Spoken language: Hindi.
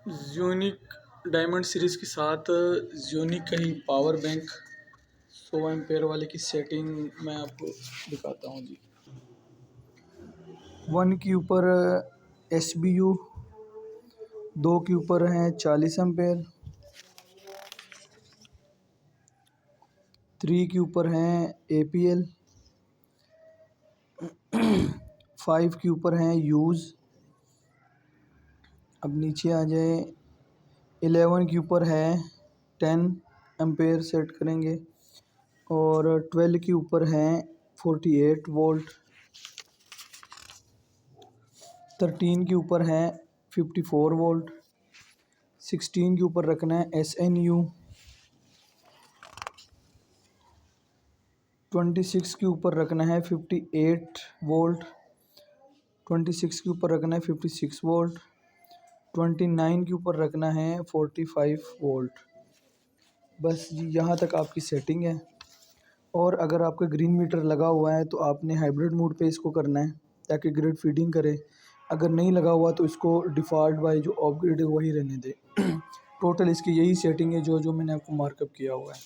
ज़्योनिक डायमंड सीरीज़ के साथ ज़्योनिक का ही पावर बैंक 100 एम्पेयर वाले की सेटिंग मैं आपको दिखाता हूँ जी। 1 के ऊपर SBU, 2 के ऊपर हैं 40 एम्पेयर, 3 के ऊपर हैं APL, 5 के ऊपर हैं यूज़। अब नीचे आ जाए, 11 के ऊपर है 10 एम्पेयर सेट करेंगे और 12 के ऊपर हैं 48 वोल्ट, 13 के ऊपर है 54 वोल्ट, 16 के ऊपर रखना है SNU, 26 के ऊपर रखना है 58 वोल्ट, 26 के ऊपर रखना है 56 वोल्ट, 29 के ऊपर रखना है 45 वोल्ट। बस जी यहाँ तक आपकी सेटिंग है। और अगर आपका ग्रीन मीटर लगा हुआ है तो आपने हाइब्रिड मोड पे इसको करना है ताकि ग्रिड फीडिंग करे। अगर नहीं लगा हुआ तो इसको डिफ़ॉल्ट बाय जो ऑफ ग्रिड है वही रहने दे। टोटल इसकी यही सेटिंग है जो मैंने आपको मार्कअप किया हुआ है।